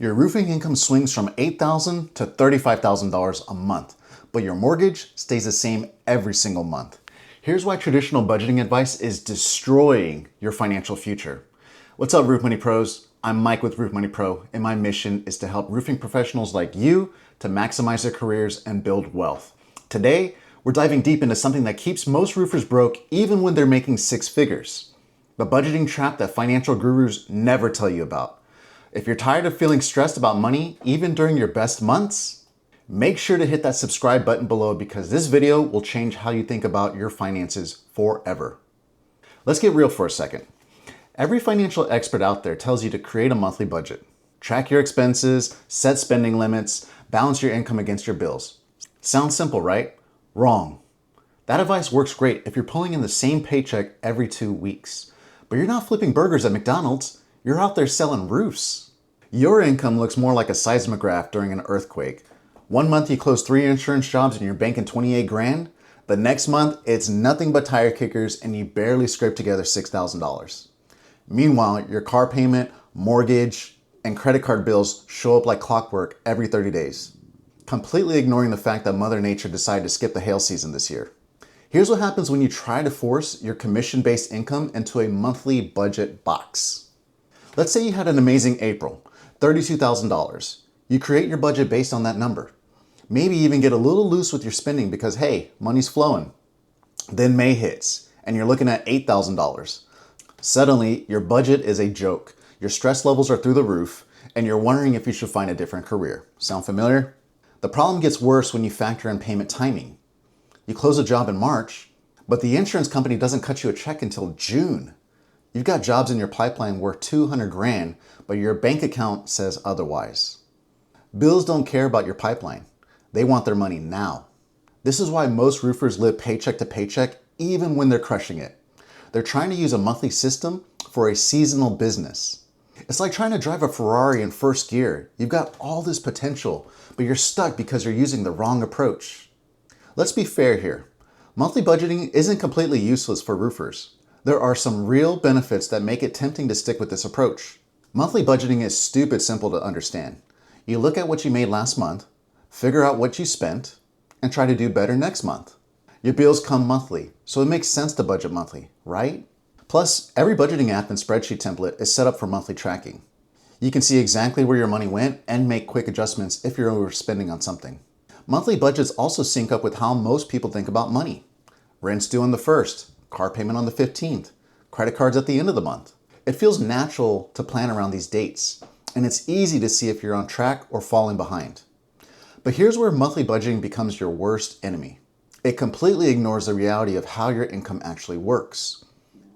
Your roofing income swings from $8,000 to $35,000 a month, but your mortgage stays the same every single month. Here's why traditional budgeting advice is destroying your financial future. What's up, Roof Money Pros? I'm Mike with Roof Money Pro, and my mission is to help roofing professionals like you to maximize their careers and build wealth. Today, we're diving deep into something that keeps most roofers broke even when they're making six figures. The budgeting trap that financial gurus never tell you about. If you're tired of feeling stressed about money, even during your best months, make sure to hit that subscribe button below because this video will change how you think about your finances forever. Let's get real for a second. Every financial expert out there tells you to create a monthly budget. Track your expenses, set spending limits, balance your income against your bills. Sounds simple, right? Wrong. That advice works great if you're pulling in the same paycheck every 2 weeks. But you're not flipping burgers at McDonald's. You're out there selling roofs. Your income looks more like a seismograph during an earthquake. 1 month you close 3 insurance jobs and you're banking 28 grand. The next month it's nothing but tire kickers and you barely scrape together $6,000. Meanwhile, your car payment, mortgage, and credit card bills show up like clockwork every 30 days, completely ignoring the fact that Mother Nature decided to skip the hail season this year. Here's what happens when you try to force your commission-based income into a monthly budget box. Let's say you had an amazing April, $32,000. You create your budget based on that number. Maybe even get a little loose with your spending because, hey, money's flowing. Then May hits and you're looking at $8,000. Suddenly, your budget is a joke. Your stress levels are through the roof and you're wondering if you should find a different career. Sound familiar? The problem gets worse when you factor in payment timing. You close a job in March, but the insurance company doesn't cut you a check until June. You've got jobs in your pipeline worth 200 grand, but your bank account says otherwise. Bills don't care about your pipeline. They want their money now. This is why most roofers live paycheck to paycheck even when they're crushing it. They're trying to use a monthly system for a seasonal business. It's like trying to drive a Ferrari in first gear. You've got all this potential, but you're stuck because you're using the wrong approach. Let's be fair here. Monthly budgeting isn't completely useless for roofers. There are some real benefits that make it tempting to stick with this approach. Monthly budgeting is stupid simple to understand. You look at what you made last month, figure out what you spent, and try to do better next month. Your bills come monthly, so it makes sense to budget monthly, right? Plus, every budgeting app and spreadsheet template is set up for monthly tracking. You can see exactly where your money went and make quick adjustments if you're overspending on something. Monthly budgets also sync up with how most people think about money. Rent's due on the 1st. Car payment on the 15th, credit cards at the end of the month. It feels natural to plan around these dates, and it's easy to see if you're on track or falling behind. But here's where monthly budgeting becomes your worst enemy. It completely ignores the reality of how your income actually works.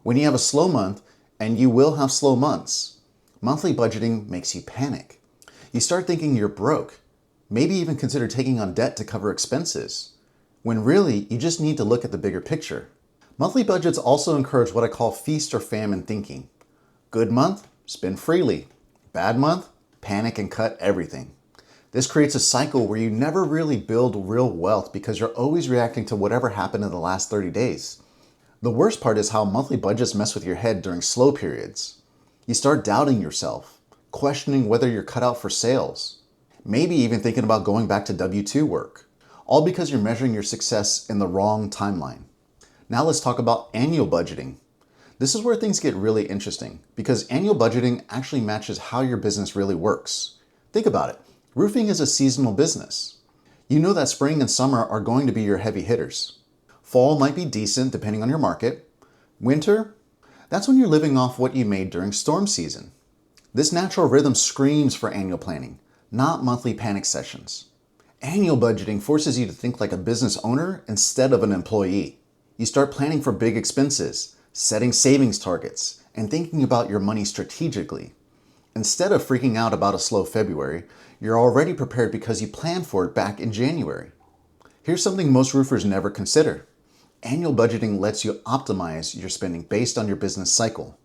When you have a slow month, and you will have slow months, monthly budgeting makes you panic. You start thinking you're broke, maybe even consider taking on debt to cover expenses, when really you just need to look at the bigger picture. Monthly budgets also encourage what I call feast or famine thinking. Good month, spend freely. Bad month, panic and cut everything. This creates a cycle where you never really build real wealth because you're always reacting to whatever happened in the last 30 days. The worst part is how monthly budgets mess with your head during slow periods. You start doubting yourself, questioning whether you're cut out for sales, maybe even thinking about going back to W-2 work, all because you're measuring your success in the wrong timeline. Now let's talk about annual budgeting. This is where things get really interesting because annual budgeting actually matches how your business really works. Think about it. Roofing is a seasonal business. You know that spring and summer are going to be your heavy hitters. Fall might be decent depending on your market. Winter, that's when you're living off what you made during storm season. This natural rhythm screams for annual planning, not monthly panic sessions. Annual budgeting forces you to think like a business owner instead of an employee. You start planning for big expenses, setting savings targets, and thinking about your money strategically. Instead of freaking out about a slow February, you're already prepared because you planned for it back in January. Here's something most roofers never consider. Annual budgeting lets you optimize your spending based on your business cycle.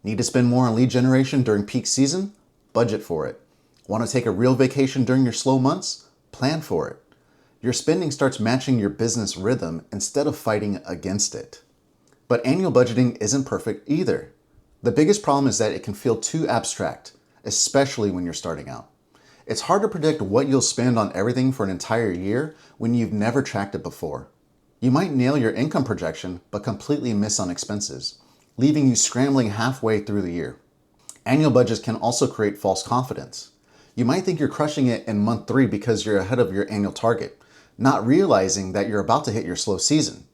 Need to spend more on lead generation during peak season? Budget for it. Want to take a real vacation during your slow months? Plan for it. Your spending starts matching your business rhythm instead of fighting against it. But annual budgeting isn't perfect either. The biggest problem is that it can feel too abstract, especially when you're starting out. It's hard to predict what you'll spend on everything for an entire year when you've never tracked it before. You might nail your income projection, but completely miss on expenses, leaving you scrambling halfway through the year. Annual budgets can also create false confidence. You might think you're crushing it in month 3 because you're ahead of your annual target, not realizing that you're about to hit your slow season.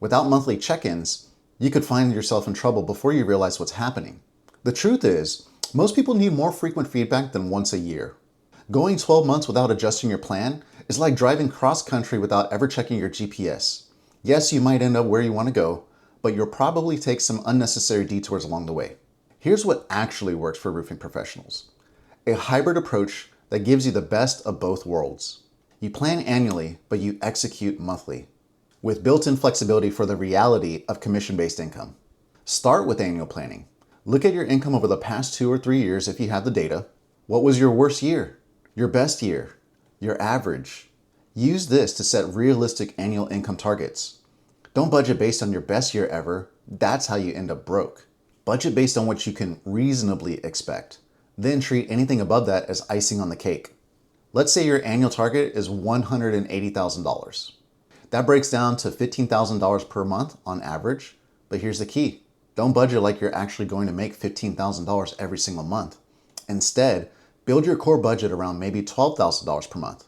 Without monthly check-ins, you could find yourself in trouble before you realize what's happening. The truth is, most people need more frequent feedback than once a year. Going 12 months without adjusting your plan is like driving cross-country without ever checking your GPS. Yes, you might end up where you want to go, but you'll probably take some unnecessary detours along the way. Here's what actually works for roofing professionals. A hybrid approach that gives you the best of both worlds. You plan annually, but you execute monthly, with built-in flexibility for the reality of commission-based income. Start with annual planning. Look at your income over the past 2 or 3 years if you have the data. What was your worst year? Your best year? Your average? Use this to set realistic annual income targets. Don't budget based on your best year ever. That's how you end up broke. Budget based on what you can reasonably expect. Then treat anything above that as icing on the cake. Let's say your annual target is $180,000. That breaks down to $15,000 per month on average, but here's the key. Don't budget like you're actually going to make $15,000 every single month. Instead, build your core budget around maybe $12,000 per month.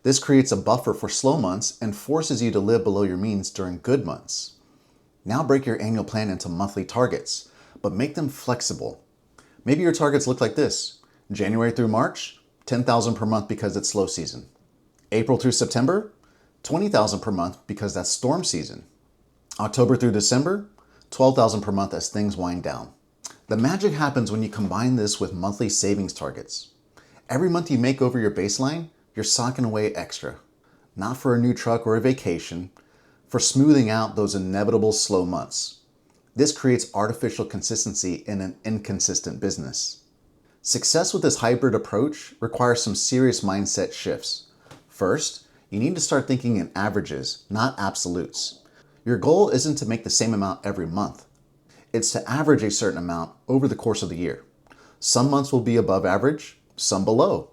This creates a buffer for slow months and forces you to live below your means during good months. Now break your annual plan into monthly targets, but make them flexible. Maybe your targets look like this. January through March, $10,000 per month because it's slow season. April through September, $20,000 per month because that's storm season. October through December, $12,000 per month as things wind down. The magic happens when you combine this with monthly savings targets. Every month you make over your baseline, you're socking away extra. Not for a new truck or a vacation, for smoothing out those inevitable slow months. This creates artificial consistency in an inconsistent business. Success with this hybrid approach requires some serious mindset shifts. First, you need to start thinking in averages, not absolutes. Your goal isn't to make the same amount every month. It's to average a certain amount over the course of the year. Some months will be above average, some below.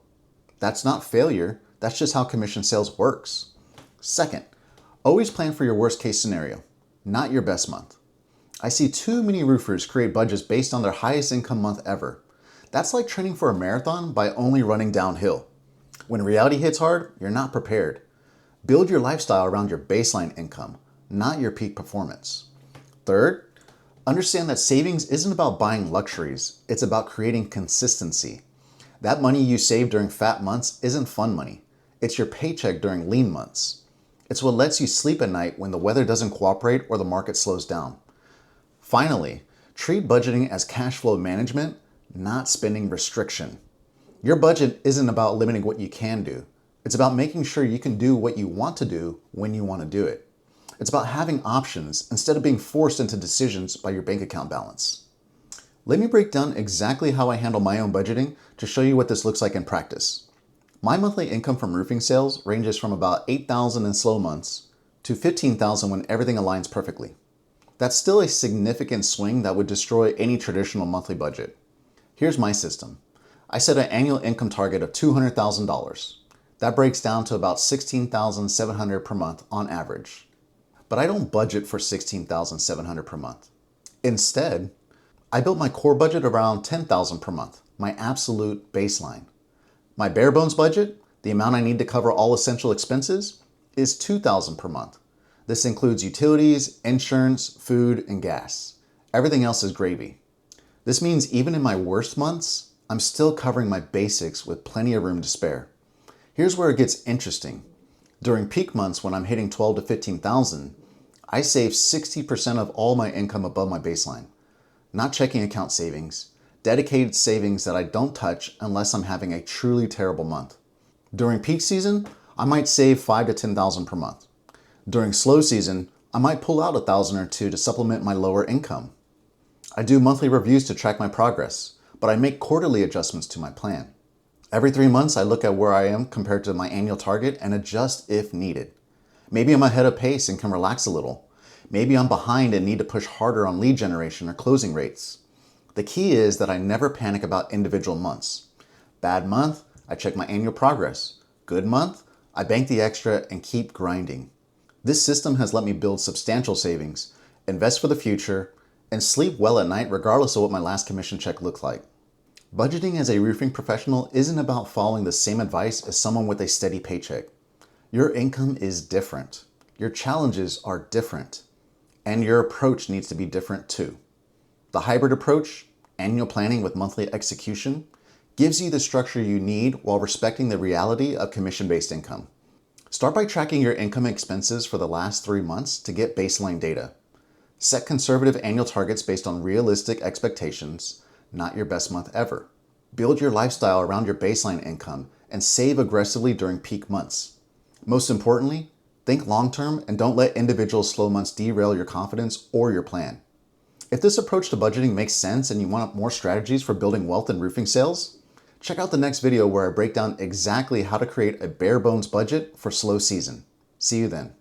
That's not failure, that's just how commission sales works. Second, always plan for your worst case scenario, not your best month. I see too many roofers create budgets based on their highest income month ever. That's like training for a marathon by only running downhill. When reality hits hard, you're not prepared. Build your lifestyle around your baseline income, not your peak performance. Third, understand that savings isn't about buying luxuries, it's about creating consistency. That money you save during fat months isn't fun money. It's your paycheck during lean months. It's what lets you sleep at night when the weather doesn't cooperate or the market slows down. Finally, treat budgeting as cash flow management, not spending restriction. Your budget isn't about limiting what you can do. It's about making sure you can do what you want to do when you want to do it. It's about having options instead of being forced into decisions by your bank account balance. Let me break down exactly how I handle my own budgeting to show you what this looks like in practice. My monthly income from roofing sales ranges from about $8,000 in slow months to $15,000 when everything aligns perfectly. That's still a significant swing that would destroy any traditional monthly budget. Here's my system. I set an annual income target of $200,000. That breaks down to about $16,700 per month on average. But I don't budget for $16,700 per month. Instead, I built my core budget around $10,000 per month, my absolute baseline. My bare bones budget, the amount I need to cover all essential expenses, is $2,000 per month. This includes utilities, insurance, food, and gas. Everything else is gravy. This means even in my worst months, I'm still covering my basics with plenty of room to spare. Here's where it gets interesting. During peak months when I'm hitting $12,000 to $15,000, I save 60% of all my income above my baseline. Not checking account savings, dedicated savings that I don't touch unless I'm having a truly terrible month. During peak season, I might save $5,000 to $10,000 per month. During slow season, I might pull out $1,000 or $2,000 to supplement my lower income. I do monthly reviews to track my progress, but I make quarterly adjustments to my plan. Every 3 months, I look at where I am compared to my annual target and adjust if needed. Maybe I'm ahead of pace and can relax a little. Maybe I'm behind and need to push harder on lead generation or closing rates. The key is that I never panic about individual months. Bad month, I check my annual progress. Good month? I bank the extra and keep grinding. This system has let me build substantial savings, invest for the future, and sleep well at night regardless of what my last commission check looked like. Budgeting as a roofing professional isn't about following the same advice as someone with a steady paycheck. Your income is different. Your challenges are different. And your approach needs to be different too. The hybrid approach, annual planning with monthly execution, gives you the structure you need while respecting the reality of commission-based income. Start by tracking your income and expenses for the last 3 months to get baseline data. Set conservative annual targets based on realistic expectations, not your best month ever. Build your lifestyle around your baseline income and save aggressively during peak months. Most importantly, think long-term and don't let individual slow months derail your confidence or your plan. If this approach to budgeting makes sense and you want more strategies for building wealth in roofing sales, check out the next video where I break down exactly how to create a bare bones budget for slow season. See you then.